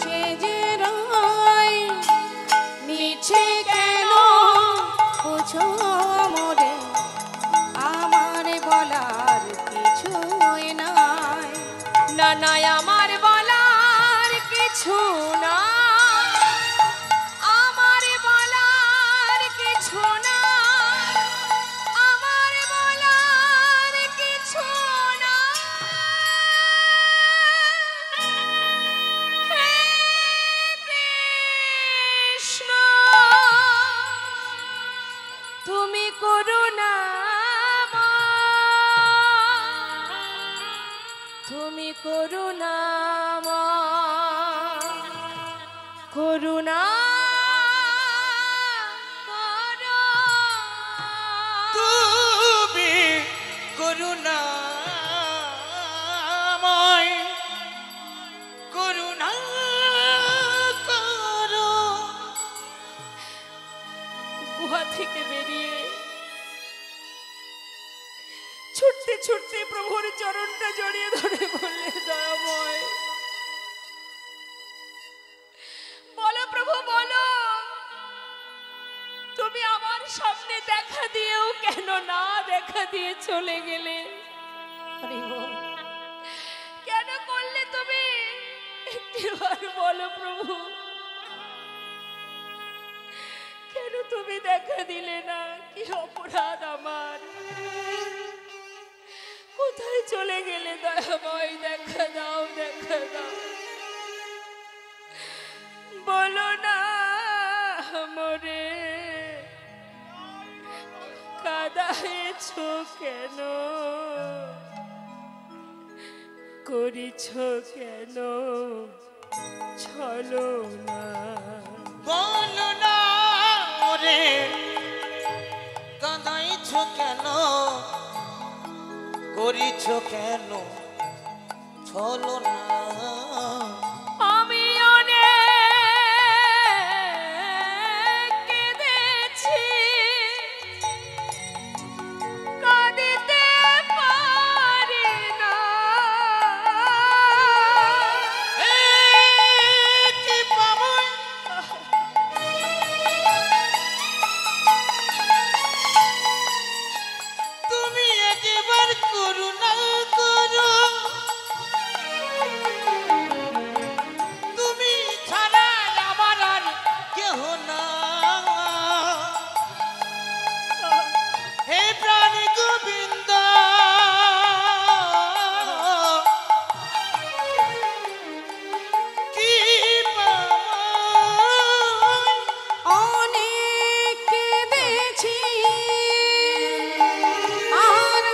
সেজে রয় মিছে কেন বুঝো মোরে আমার বলার কিছুই নাই না নাই আমার বলার কিছু না আমার বলার কিছু না আমার বলার কিছু না হে কৃষ্ণ তুমি করুণাময় তুমি করুণাময় করুণা করো তুমি করুণাময় করুণা করো। গুহা থেকে বেরিয়ে ছুটতে ছুটতে প্রভুর চরণটা জড়িয়ে ধরে বললে দয়াময় বলো প্রভু বলো তুমি আমার সামনে দেখা দিয়েও কেন না দেখা দিয়ে চলে গেলে হরি বল। কেন করলে তুমি একটিবার বলো প্রভু কেন তুমি দেখা দিলে না কি অপরাধ আমার কোথায় চলে গেলে দয়াময় দেখা দাও বলো না মোরে কাঁদাইছ কেন করিছ কেন ছলো না বলো না ওরে কাঁদাইছ কেন করিছ কেন ছলো না আমি অনেক কেঁদেছি কাঁদিতে পারি না কি পাবো তুমি একবার করুণা করো তুমি ছাড়া আমার আর কেহ না হে প্রাণী গোবিন্দ কি পাবো অনেক কেঁদেছি আর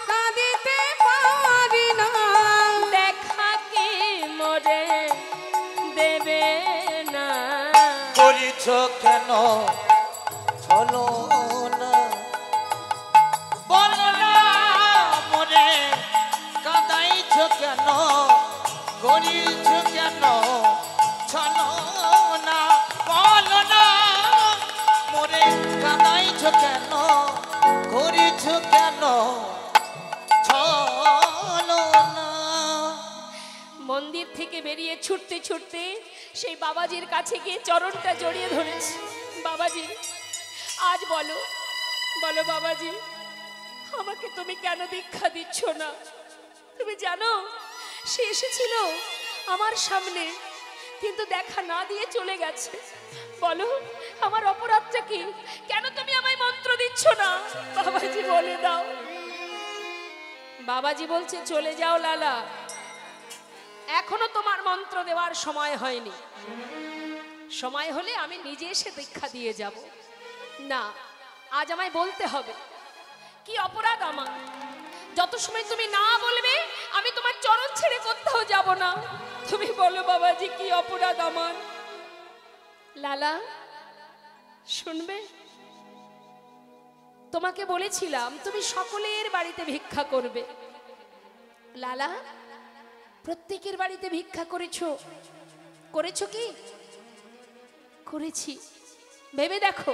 কাঁদিতে পারি না দেখা কি মোরে দেবে না করিছ কেন ছলো না বলো না মোরে কাঁদাইছ কেন করিছ কেন ছলো না বলো না মোরে কাঁদাইছ কেন করিছ কেন ছলো না। মন্দির থেকে বেরিয়ে ছুটতে ছুটতে সেই বাবাজির কাছে গিয়ে চরণটা জড়িয়ে ধরেছি বাবাজি আজ বলো বলো বাবাজি আমাকে তুমি কেন দীক্ষা দিচ্ছ না তুমি জানো সে এসেছিল আমার সামনে কিন্তু দেখা না দিয়ে চলে গেছে বলো আমার অপরাধটা কি কেন তুমি আমায় মন্ত্র দিচ্ছ না বাবাজি বলে দাও বাবাজি বলছে চলে যাও লালা এখনো তোমার মন্ত্র দেওয়ার সময় হয়নি সময় হলে আমি নিজে এসে দীক্ষা দিয়ে যাব না আজ আমায় বলতে হবে কি অপরাধ আমার যত সময় তুমি না বলবে আমি তোমার চরণ ছেড়ে কোথাও যাব না তুমি বলো বাবাজি কি অপরাধ আমার লালা শুনবে তোমাকে বলেছিলাম তুমি সকলের বাড়িতে ভিক্ষা করবে লালা প্রত্যেকের বাড়িতে ভিক্ষা করেছো কি করেছি ভেবে দেখো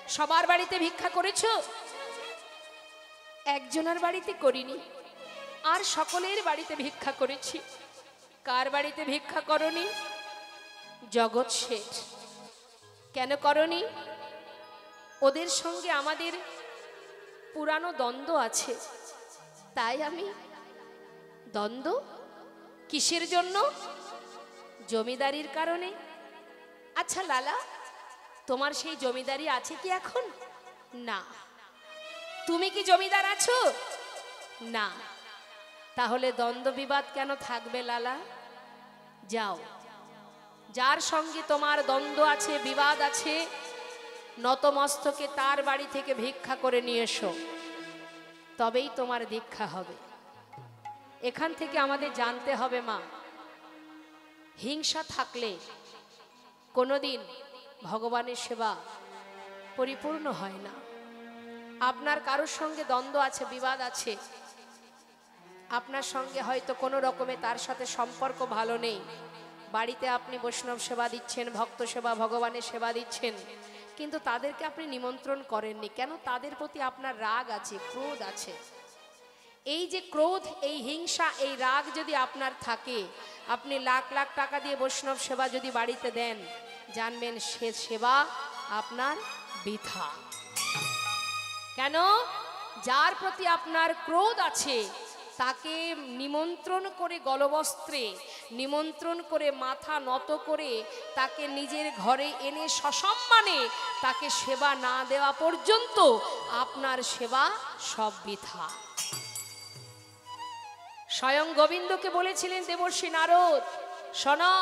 সবার বাড়িতে ভিক্ষা করেছো একজনের বাড়িতে করিনি আর সকলের বাড়িতে ভিক্ষা করেছি কার বাড়িতে ভিক্ষা করনি জগৎ শেঠ। কেন করনি? ওদের সঙ্গে আমাদের পুরানো দ্বন্দ্ব আছে, তাই আমি। দ্বন্দ্ব কিসের জন্য? জমিদারির কারণে। আচ্ছা লালা, তোমার সেই জমিদারি আছে কি এখন? না। তুমি কি জমিদার আছো? না। তাহলে দ্বন্দ্ব বিবাদ কেন থাকবে লালা? যাও, যার সঙ্গে তোমার দ্বন্দ্ব আছে, বিবাদ আছে, নতমস্তকে তার বাড়ি থেকে ভিক্ষা করে নিয়ে এসো, তবেই তোমার দীক্ষা হবে। এখান থেকে আমাদের জানতে হবে মা, হিংসা থাকলে কোনোদিন ভগবানের সেবা পরিপূর্ণ হয় না। আপনার কারোর সঙ্গে দ্বন্দ্ব আছে, বিবাদ আছে, আপনার সঙ্গে হয়তো কোনো রকমে তার সাথে সম্পর্ক ভালো নেই, বাড়িতে আপনি বৈষ্ণব সেবা দিচ্ছেন, ভক্ত সেবা, ভগবানের সেবা দিচ্ছেন, কিন্তু তাদেরকে আপনি নিমন্ত্রণ করেননি কেন? তাদের প্রতি আপনার রাগ আছে, ক্রোধ আছে। এই যে ক্রোধ, এই হিংসা, এই রাগ যদি আপনার থাকে, আপনি লাখ লাখ টাকা দিয়ে বৈষ্ণব সেবা যদি বাড়িতে দেন, জানবেন সে সেবা আপনার বৃথা। কেন? যার প্রতি আপনার ক্রোধ আছে তাকে নিমন্ত্রণ করে গলবস্ত্রে, নিমন্ত্রণ করে মাথা নত করে তাকে নিজের ঘরে এনে সসম্মানে তাকে সেবা না দেওয়া পর্যন্ত আপনার সেবা সব বৃথা। স্বয়ং গোবিন্দকে বলেছিলেন দেবর্ষি নারদ, শোনো,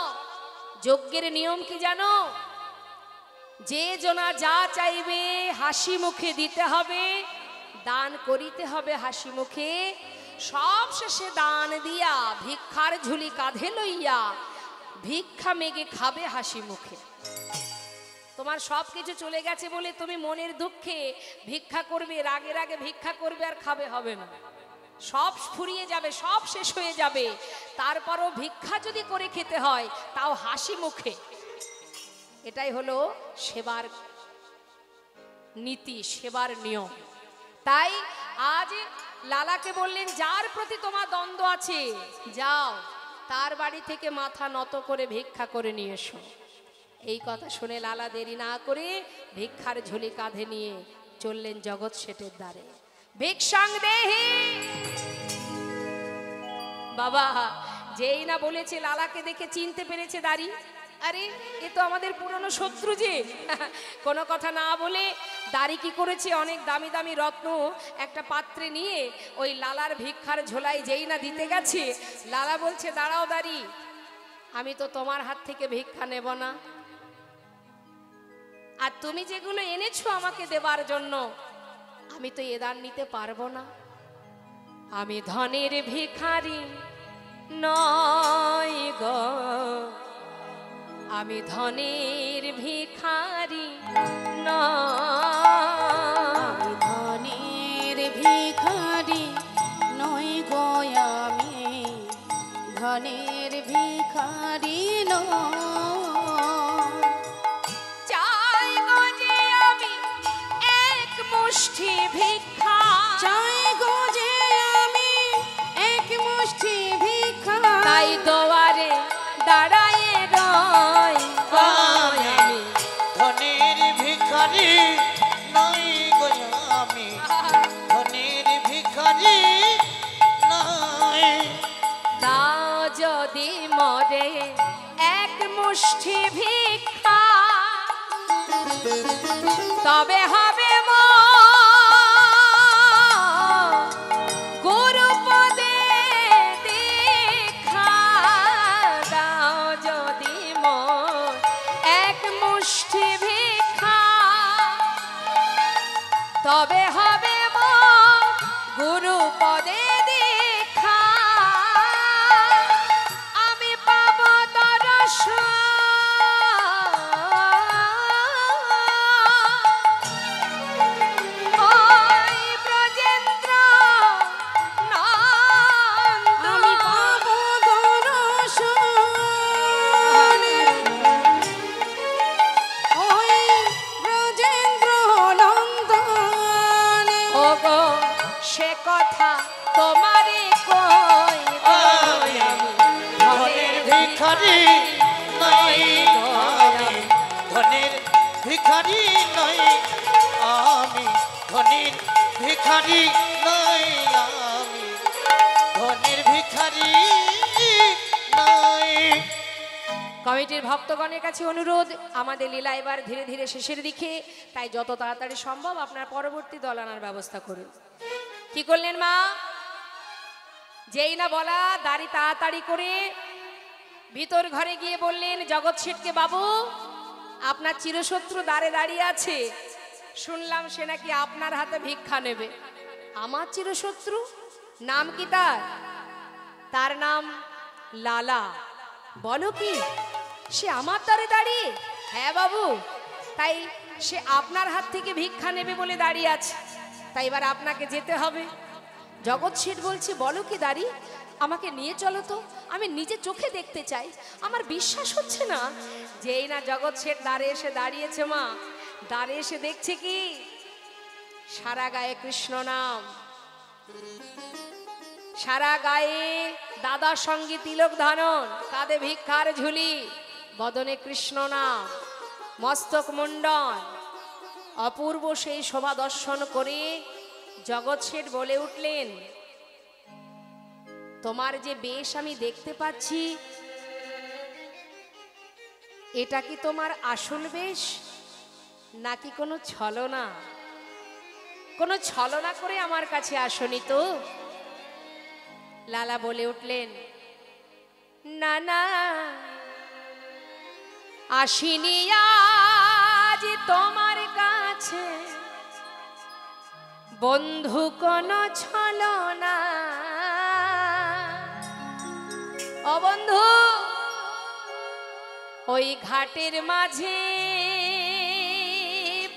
যজ্ঞের নিয়ম কি জানো? যে জনা যা চাইবে হাসি মুখে দিতে হবে, দান করিতে হবে হাসি মুখে, সব শেষে দান দিয়া ভিক্ষার ঝুলি কাঁধে লইয়া ভিক্ষা মেগে খাবে হাসি মুখে। তোমার সব কিছু চলে গেছে বলে তুমি মনের দুঃখে ভিক্ষা করবে, রাগে রাগে ভিক্ষা করবে, আর খাবে হবে না, সব ফুরিয়ে যাবে, সব শেষ হয়ে যাবে। তারপরও ভিক্ষা যদি করে খেতে হয় তাও হাসি মুখে। এটাই হলো সেবার নীতি, সেবার নিয়ম। তাই আজ লালাকে বললেন, যার প্রতি তোমার দ্বন্দ্ব আছে, যাও তার বাড়ি থেকে মাথা নত করে ভিক্ষা করে নিয়ে এসো। এই কথা শুনে লালা দেরি না করে ভিক্ষার ঝুলি কাঁধে নিয়ে চললেন জগৎ শেঠের দ্বারে। ভিক্ষাং দেহি। বাবা যেই না বলেছে, লালাকে দেখে চিনতে পেরেছে দাড়ি, আরে এ তো আমাদের পুরনো শত্রু। যে কোনো কথা না বলে দাড়ি কি করেছে, অনেক দামি দামি রত্ন একটা পাত্রে নিয়ে ওই লালার ভিক্ষার ঝোলাই যেই না দিতে গেছে, লালা বলছে, দাঁড়াও দাড়ি, আমি তো তোমার হাত থেকে ভিক্ষা নেব না, আর তুমি যেগুলো এনেছো আমাকে দেবার জন্য, আমি তো এ দান নিতে পারবো না। আমি ধনের ভিখারি নয় গো, আমি ধনের ভিখারি নয়, ধনের ভিখারি নই গো, আমি ধনের ভিখারি নই। চাই গো যে আমি এক মুষ্টি ভিক্ষা, চাই গো যে আমি এক মুষ্টি ভিক্ষা, তাই দুয়ারে দাঁড়ায় রই গো, আমি ধনের ভিখারি নই গো, আমি ধনের ভিখারি নই। দাও যদি মরে এক মুষ্টি ভিক্ষা, তবে হবে গুরুপদে দীক্ষা। দাও যদি মোর এক মুষ্টি ভিক্ষা, তবে হবে গুরুপদে দীক্ষা। আমি পাব দর্শন, ওই ব্রজেন্দ্র নন্দ। আমি পাবো দর্শন, ওই ব্রজেন্দ্র নন্দনে। ভিখারি নই আমি, ধনির ভিখারি নই আমি, ধনির ভিখারি নই। কমিটির ভক্তগণের কাছে অনুরোধ, আমাদের লীলা এবার ধীরে ধীরে শেষের দিকে, তাই যত তাড়াতাড়ি সম্ভব আপনার পরবর্তী দল আনার ব্যবস্থা করুন। কি করলেন মা? যেই না বলা, দাড়ি তাড়াতাড়ি করে ভিতর ঘরে গিয়ে বললেন জগৎ শেঠকে, বাবু আপনার চিরশত্রু দ্বারে দাঁড়িয়ে আছে, শুনলাম সে নাকি আপনার হাতে ভিক্ষা নেবে। আমার চিরশত্রু? নাম কি তার? তার নাম লালা। বলো কি, সে আমার দ্বারে দাঁড়িয়ে? হ্যাঁ বাবু, তাই সে আপনার হাত থেকে ভিক্ষা নেবে বলে দাঁড়িয়ে আছে, তাই এবার আপনাকে যেতে হবে। জগৎ শেঠ বলছে, বলো কি দাঁড়ি, আমাকে নিয়ে চলো তো, আমি নিজে চোখে দেখতে চাই, আমার বিশ্বাস হচ্ছে না। যেই না জগৎ শেঠ দ্বারে এসে দাঁড়িয়েছে মা, দ্বারে এসে দেখছে কি, সারা গায়ে কৃষ্ণ নাম, সারা গায়ে দাদার সঙ্গে তিলক ধারণ, কাঁধে ভিক্ষার ঝুলি, বদনে কৃষ্ণ নাম, মস্তক মুন্ডন, অপূর্ব সেই শোভা দর্শন করে জগৎ শেঠ বলে উঠলেন, তোমার যে বেশ আমি দেখতে পাচ্ছি, এটা কি তোমার আসল বেশ নাকি কোনো ছলনা? কোনো ছলনা করে আমার কাছে আসনি তো? লালা বলে উঠলেন, না না, আসিনি আজ তোমার কাছে বন্ধু কোনো ছলনা। ও বন্ধু, ওই ঘাটের মাঝে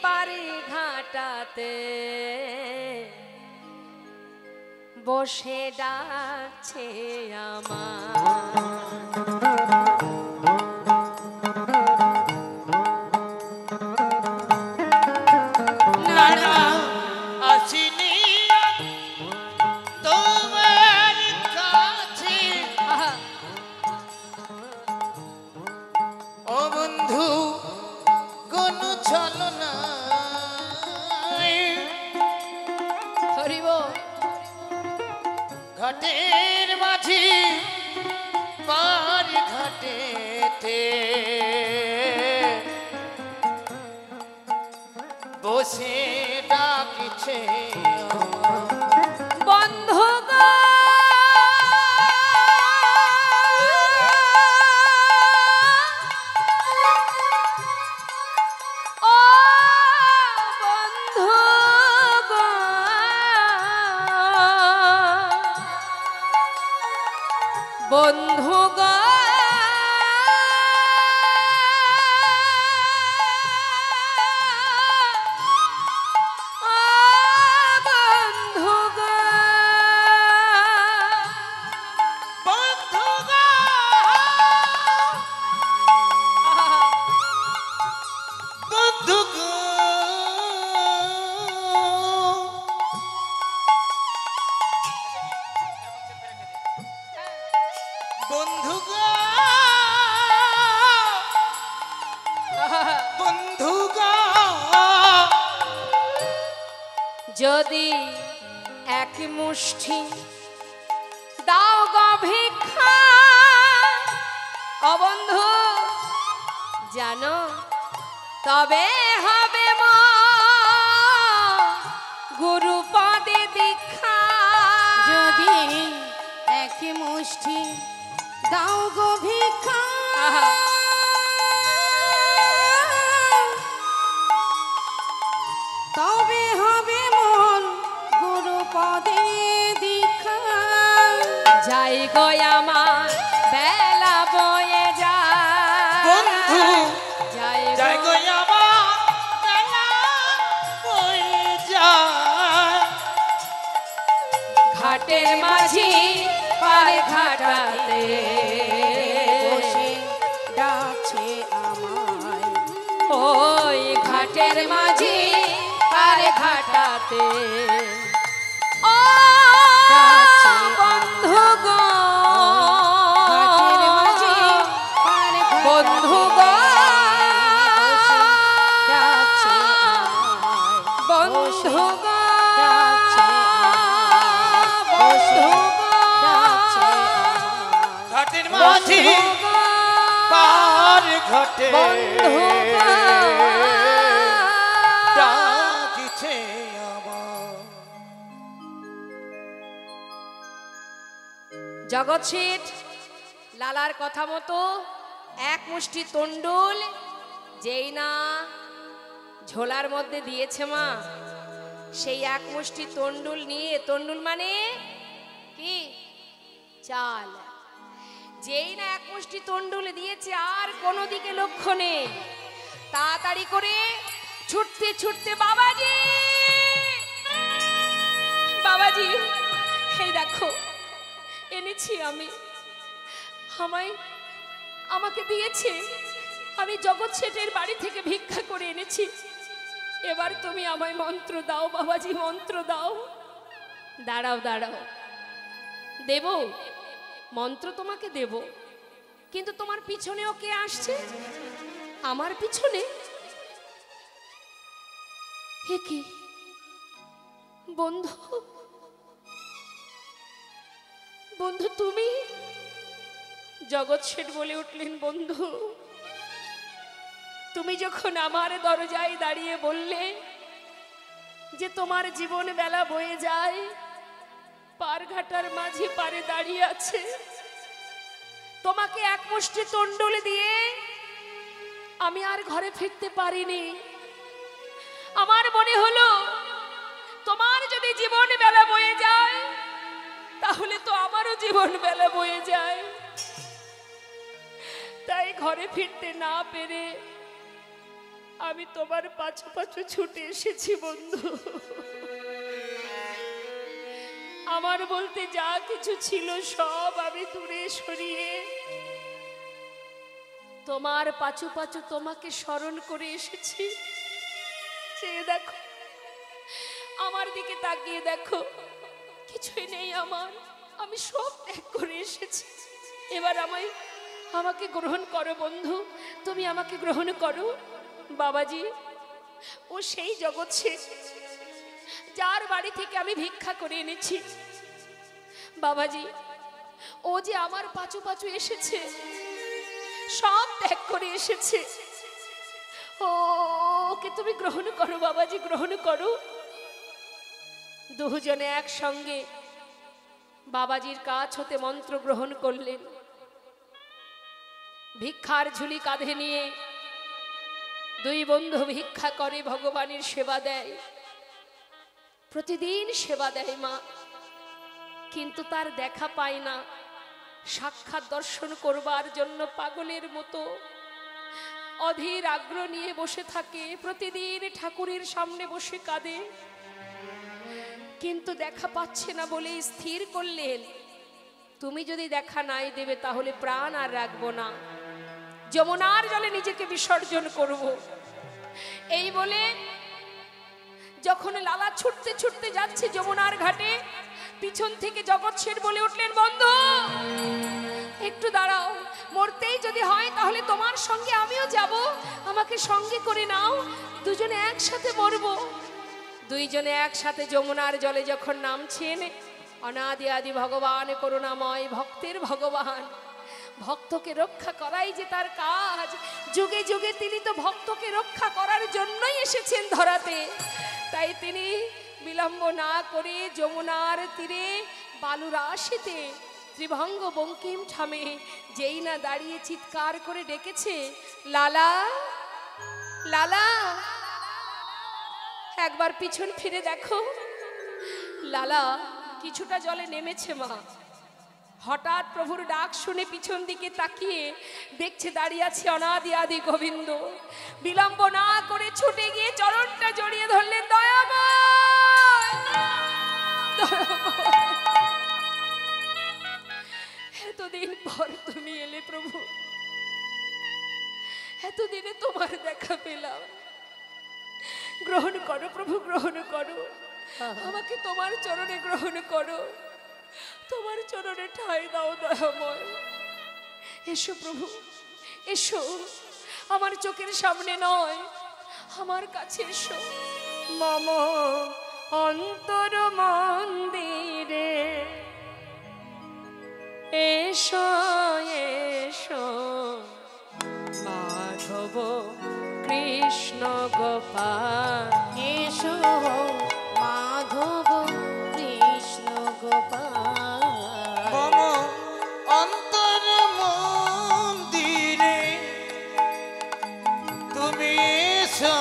পারে ঘাটাতে বসে ডাকছে আমার। না না, আসিনি তোমার কাছে ও বন্ধু কোন ছলনা। হরিব, ঘাটের মাঝি পার ঘাটেতে বসে ডাকিছে বন্ধু গো, ও বন্ধু গো, বন্ধু গো, বন্ধু গো, বন্ধু গো, বন্ধু গো, বন্ধু গো, যদি এক মুষ্টি দাও গো ভিক্ষা, ও বন্ধু জানো তবে হবে মো গুরু পদে দীক্ষা। যদি এক মুষ্টি দাও গো ভিক্ষা, আহা। তবে হবে মন গুরু পদে দীক্ষা। যাই গো আমার বেলা বয়ে যায়, বন্ধু যাই যাই গো গো আমার বেলা বয়ে যায়। ঘাটের মাঝি পারে ঘাটাতে বসে ডাকছে আমায়, ওই ঘাটের মাঝি পারে ঘাটাতে ও ডাকছে বন্ধু গো, ঘাটের মাঝে পার বন্ধু গো, বসে ডাকছে ঘটে বন্ধু ডাকিছে আমার। জগৎ শেঠ লালার কথা মতো এক মুষ্টি তন্ডুল যেই না ঝোলার মধ্যে দিয়েছে মা, সেই এক মুষ্টি তন্ডুল নিয়ে, তন্ডুল মানে কি চাল, যেই না এক মুষ্টি তন্ডুল দিয়েছে আর কোনো দিকে লক্ষ্য নেই, তাড়াতাড়ি করে ছুটতে ছুটতে বাবাজি বাবাজি এই দেখো এনেছি আমি, আমাকে দিয়েছে, আমি জগৎ শেঠের বাড়ি থেকে ভিক্ষা করে এনেছি, এবার তুমি আমায় মন্ত্র দাও বাবাজি, মন্ত্র দাও। দাঁড়াও দাঁড়াও, দেব মন্ত্র তোমাকে দেব, কিন্তু তোমার পিছনেও কে আসছে? আমার পিছনে হে কি বন্ধু, বন্ধু তুমি? জগৎ শেঠ বলে উঠলেন, বন্ধু তুমি যখন আমার দরজায় দাঁড়িয়ে বললে যে তোমার জীবন বেলা বয়ে যায়, পারঘাটার মাঝে পারে দাঁড়িয়ে আছে, তোমাকে এক মুষ্টি তন্ডুল দিয়ে আমি আর ঘরে ফিরতে পারিনি, আমার মনে হলো তোমার যদি জীবন বেলা বয়ে যায় তাহলে তো আমারও জীবন বেলা বয়ে যায়, তাই ঘরে ফিরতে না পেরে আমি তোমার পাছু পাছু ছুটে এসেছি বন্ধু। আমার বলতে যা কিছু ছিল সব আমি দূরে সরিয়ে তোমার পাছু পাছু তোমাকে স্মরণ করে এসেছি। চেয়ে দেখো, আমার দিকে তাকিয়ে দেখো, কিছুই নেই আমার, আমি সব ত্যাগ করে এসেছি, এবার আমাকে গ্রহণ করো বন্ধু, তুমি আমাকে গ্রহণ করো। বাবাজি ও সেই জগৎ শেঠ যার বাড়ি থেকে আমি ভিক্ষা করে এনেছি, বাবাজি ও যে আমার পাছু পাছু এসেছে, সব ত্যাগ করে এসেছে, ওকে তুমি গ্রহণ করো বাবাজি, গ্রহণ করো। দুজনে একসঙ্গে বাবাজির কাছ হতে মন্ত্র গ্রহণ করলেন, ভিক্ষার ঝুলি কাঁধে নিয়ে দুই বন্ধু ভিক্ষা করে ভগবানের সেবা দেয়, প্রতিদিন সেবা দেয় মা, কিন্তু তার দেখা পায় না, সাক্ষাৎ দর্শন করবার জন্য পাগলের মতো অধীর আগ্রহ নিয়ে বসে থাকে, প্রতিদিন ঠাকুরের সামনে বসে কাঁদে, কিন্তু দেখা পাচ্ছে না বলে স্থির করলেন তুমি যদি দেখা নাই দেবে তাহলে প্রাণ আর রাখবো না, যমুনার জলে নিজেকে বিসর্জন করব। এই বলে যখন লালা ছুটতে ছুটতে যাচ্ছে যমুনার ঘাটে, পিছন থেকে জগৎ শেঠ বলে উঠলেন, বন্ধু একটু দাঁড়াও, মরতেই যদি হয় তাহলে তোমার সঙ্গে আমিও যাব, আমাকে সঙ্গে করে নাও, দুজনে একসাথে মরবো। দুইজনে একসাথে যমুনার জলে যখন নামছেন, অনাদি আদি ভগবান করুণাময় ভক্তের ভগবান, ভক্তকে রক্ষা করাই যে তার কাজ, যুগে যুগে তিনি তো ভক্তকে রক্ষা করার জন্যই এসেছেন ধরাতে, তাই তিনি বিলম্ব না করে যমুনার তীরে বালুরাশিতে ত্রিভঙ্গ বঙ্কিম ঠামে যেই না দাঁড়িয়ে চিৎকার করে ডেকেছে, লালা লালা, একবার পিছন ফিরে দেখো। লালা কিছুটা জলে নেমেছে মা, হঠাৎ প্রভুর ডাক শুনে পিছন দিকে তাকিয়ে দেখছে দাঁড়িয়ে আছে অনাদি আদি গোবিন্দ, বিলম্ব না করে ছুটে গিয়ে চরণটা জড়িয়ে ধরলেন, দয়াময় এতদিন পর তুমি এলে প্রভু, এতদিনে তোমার দেখা পেলাম, গ্রহণ করো প্রভু, গ্রহণ করো, আমাকে তোমার চরণে গ্রহণ করো, তোমার চরণে ঠাঁই দাও দয়াময়। এসো প্রভু, এসো, আমার চোখের সামনে নয়, আমার কাছে এসো। মম অন্তর মন্দিরে এসো এসো মা। মাধব কৃষ্ণ গোপাল। এসো মাধব কৃষ্ণ গোপাল। মম অন্তর মন্দিরে তুমি এসো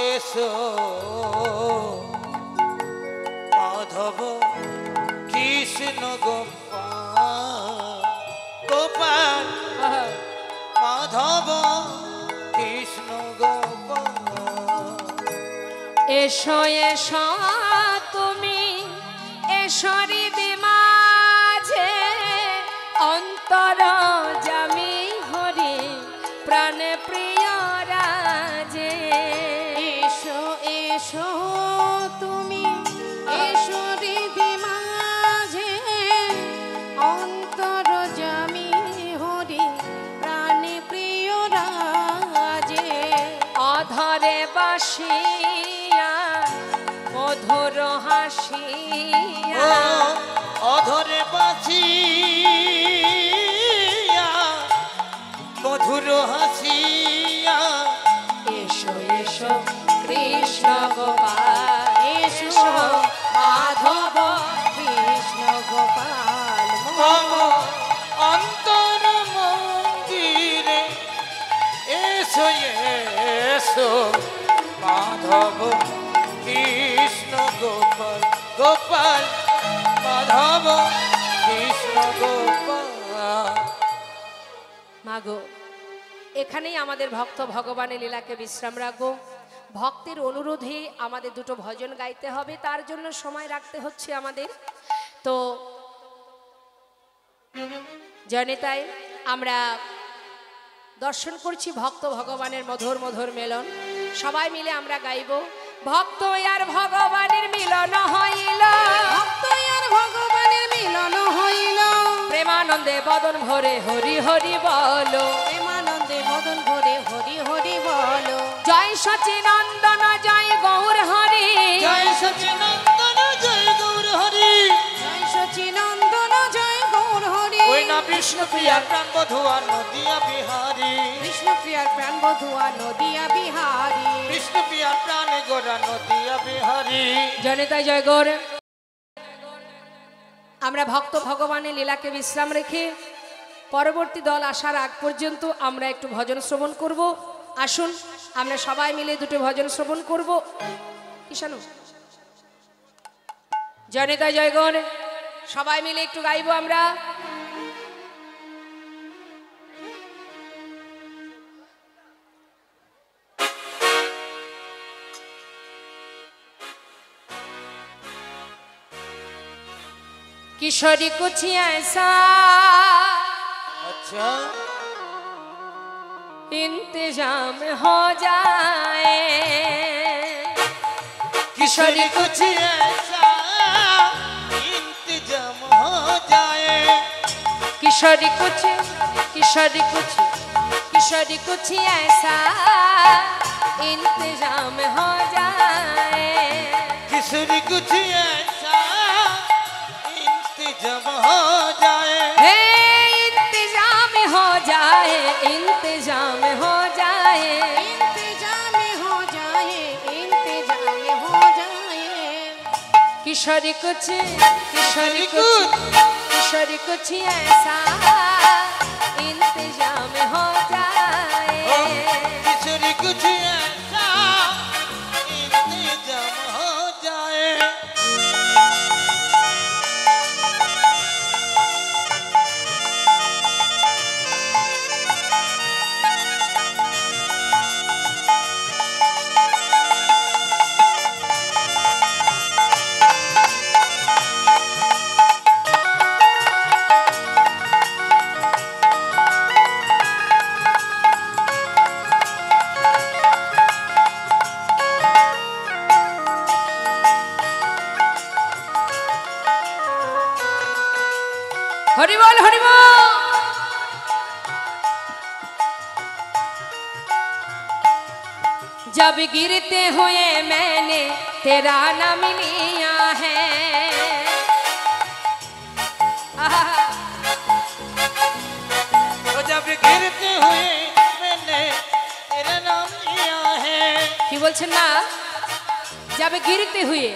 এসো মাধব কৃষ্ণ গোপাল গোপাল মাধব কৃষ্ণ গোপাল। এসো এসো তুমি এসো হৃদি মাঝে অন্তর জামি হরি প্রাণ প্রিয় রাজে। এসো এসো তুমি এসো হৃদি মাঝে অন্তর জামি হরি প্রাণ প্রিয় রাজে। অধরে বাসিয়া মধুর হাসিয়া অধরে বাঁচিয়া মধুর হাসিয়া এসো এসো কৃষ্ণ গোপাল। এসো মাধব কৃষ্ণ গোপাল। মম অন্তর মন্দিরে এসো এসো মাধব কৃষ্ণ গোপাল গোপাল মাধব কৃষ্ণ গোপাল। মাগো এখানেই আমাদের ভক্ত ভগবানের লীলাকে বিশ্রাম রাখবো। ভক্তের অনুরোধে আমাদের দুটো ভজন গাইতে হবে, তার জন্য সময় রাখতে হচ্ছে আমাদের। তো জয়নিতাই আমরা দর্শন করছি ভক্ত ভগবানের মধুর মধুর মিলন। সবাই মিলে আমরা গাইব ভক্ত আর ভগবানের মিলন হইল, ভক্ত আর ভগবানের মিলন হইল। প্রেমানন্দে বদন ভরে হরি হরি বলো, প্রেমানন্দে মদন ভরে হরি হরি বলো। জয় সচিনন্দন জয় গৌর হরি, জয় সচিনন্দন জয় গৌর হরি। জয় সচিনন্দন জয় গৌর হরি। ওই না বিষ্ণু প্রিয়ার প্রাণ বধুয়া নদিয়া বিহারী, বিষ্ণু প্রিয়ার প্রাণ বধুয়া নদিয়া বিহারী। বিষ্ণু প্রিয়ার প্রাণে গোরা নদিয়া বিহারী। জয়নিতাই জয় গৌর। আমরা ভক্ত ভগবানের লীলাকে বিশ্রাম রেখে পরবর্তী দল আসার আগ পর্যন্ত আমরা একটু ভজন শ্রবণ করব। আসুন আমরা সবাই মিলে দুটো ভজন শ্রবণ করব। কিষাণু জয়নিতাই জয় গৌর, সবাই মিলে একটু গাইব আমরা। किशोरी कुछ ऐसा अच्छा इंतजाम हो जाए, किशोरी कुछ ऐसा इंतजाम हो जाए। किशोरी कुछ किशोरी कुछ किशोरी कुछ ऐसा इंतजाम हो जाए, किशोरी कुछ ऐसा इंतजाम हो जाए। हे इंतजाम हो जाए, इंतजाम हो जाए, इंतजाम हो जाए, इंतजाम हो जाए। किशोरी कुछ किशोरी कुछ किशोरी कुछ ऐसा इंतजाम हो जाए, किशोरी कुछ ऐसा इंतजाम हो जाए। हरि बोल हरि बोल। जब गिरते हुए मैंने तेरा नाम लिया है, तो जब गिरते हुए मैंने বলছেন না যাবে গিরতে হুয়ে,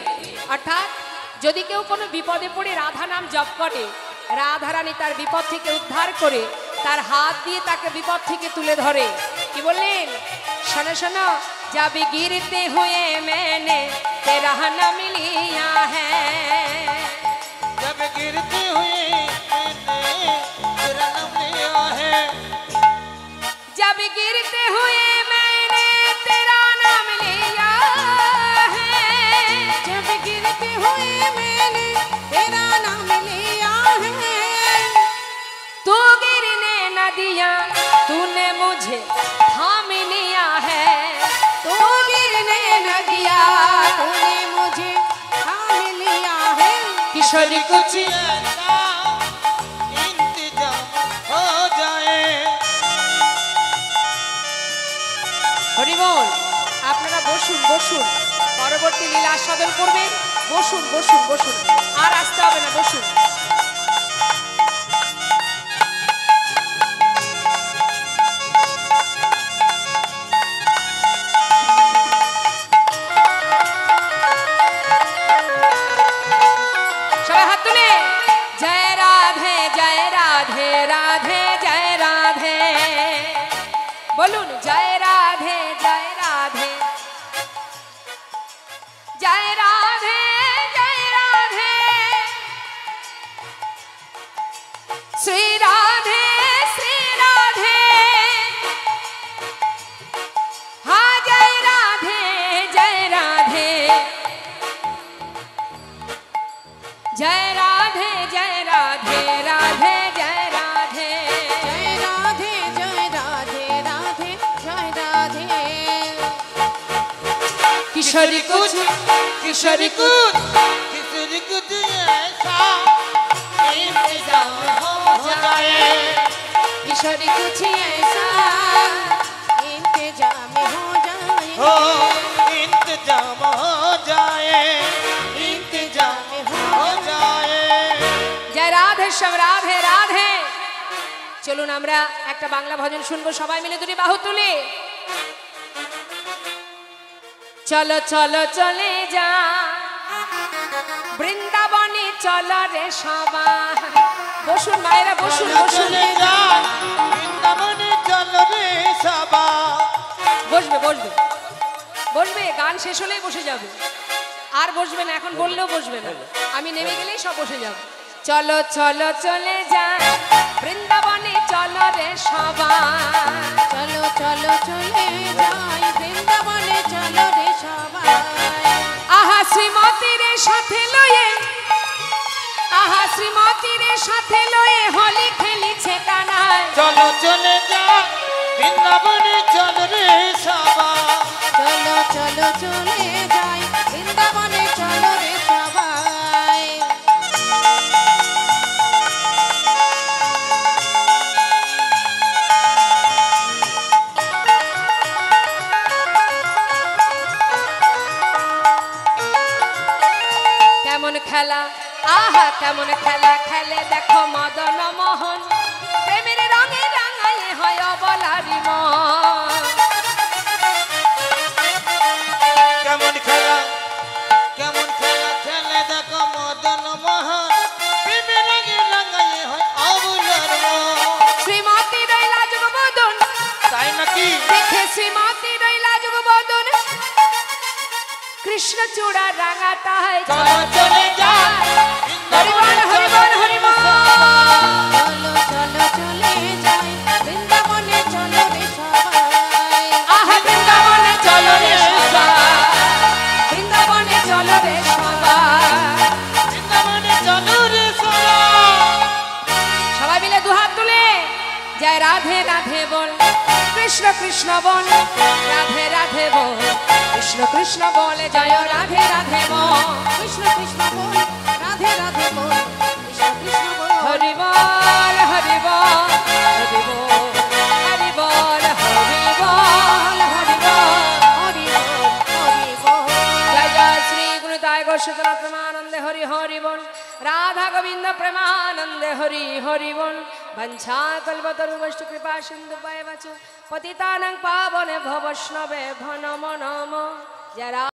অর্থাৎ যদি কেউ কোনো বিপদে পড়ে রাধা নাম জপ করে, রাধারানী তার বিপদ থেকে উদ্ধার করে তার হাত দিয়ে তাকে বিপদ থেকে তুলে ধরে। কি বললেন? শোনো শোনো, যাবে গিরতে হুয়ে मैंने तेरा नाम लिया है, जब गिरते हुए मैंने तेरा नाम लिया है, जब गिरते हुए मैंने तेरा नाम लिया है, जब गिरते हुए मैंने तेरा नाम लिया है, तू गिरने न दिया तूने मुझे थाम लिया है, तू गिरने न दिया तूने मुझे थाम लिया है। किशोरी कुछ ऐसा इंतजाम हो जाए। হরিবল, আপনারা বসুন বসুন, পরবর্তী লীলা আস্বাদন করবেন। বসুন বসুন বসুন, আর আসতে হবে না, বসুন। সবাই হাত তুলে জয় রাধে জয় রাধে রাধে জয় রাধে বলুন, জয় রাধে জয় রাধে জয় রাধে জয় রাধে শ্রী রাধে শ্রী রাধে, হ্যাঁ জয় রাধে জয় রাধে जय राधे जय राधे राधे जय राधे, जय राधे जय राधे राधे जय राधे। किशोरी कुछ किशोरी कुछ किसी कुछ ऐसा इंतजाम हो जाए। किशोरी कुछ ऐसा इंतजाम हो जाए, हो इंतजाम हो जाए, इंतजाम हो जाए। जय राधे श्याम राधे राधे। চলুন আমরা একটা বাংলা ভজন শুনবো সবাই মিলে, দুটি বাহু তুলে। চলো চলো চলে যা বৃন্দাবনে, চলো রে সবাই। বসুন মায়েরা, বসুন চলো বসুন, চলে যাই বৃন্দাবনে, চলো রে সবাই। বসবে বসবে বসবে, গান শেষ হলেই বসে যাবে, আর বসবে না, এখন বললেও বসবে না, আমি নেমে গেলেই সব বসে যাবে। চলো চলো চলে যাই বৃন্দাবনে, চলো রে সবাই। চলো চলো চলে যাই বৃন্দাবনে, চলো রে সবাই। আহা শ্রীমতীর সাথে লয়ে, আহা শ্রীমতীর সাথে লয়ে হোলি খেলিছে কানাই। চলো চলে যাই বৃন্দাবনে, চলো রে সবাই। চলো চলো চলে যাই বৃন্দাবনে, চলো রে সবাই। কেমন খেলা, আহা কেমন খেলা খেলে দেখো মদন মোহন, প্রেমের রঙে রাঙায় হয় অবলারি মন। কেমন খেলা, কেমন খেলা খেলে দেখো মদন মোহন, প্রেমে রঙে রাঙায়ে হয় অবলার মন। শ্রীমতী রইলা যুগবদন, তাই নাকি? দেখে শ্রীমতী রইলা যুগবদন, কৃষ্ণ চূড়া রাঙাটায়। চলো চলে যাই হরিবল হরিবল হরিবল। চলো চলো চলে যাই বৃন্দাবনে, চলো রে সবাই। আহা বৃন্দাবনে চলো রে সবাই, বৃন্দাবনে চলো রে সবাই। বৃন্দাবনে চলো রে সবাই। সবাই মিলে দুহাত তুলে জয় রাধে রাধে বল, কৃষ্ণ কৃষ্ণ বল, রাধে রাধে বল, কৃষ্ণ কৃষ্ণ বলে জয় রাধে রাধে বল। কৃষ্ণ কৃষ্ণ বল, রাধে রাধে বল, কৃষ্ণ কৃষ্ণ বল। হরি বল হরি বল হরি বল হরি বল হরি বল হরি বল। হরি বল হরি বল। জয় জয় শ্রী গুণিতায় গোস্বতনা প্রেমানন্দে হরি হরি বল, রাধা গোবিন্দ প্রেমানন্দে হরি হরি বল, वंशा कल्पतरुवस्तु कृपा सिंधु पतितानां पावनेभ्यो वैष्णवेभ्यो नमो नमः। जरा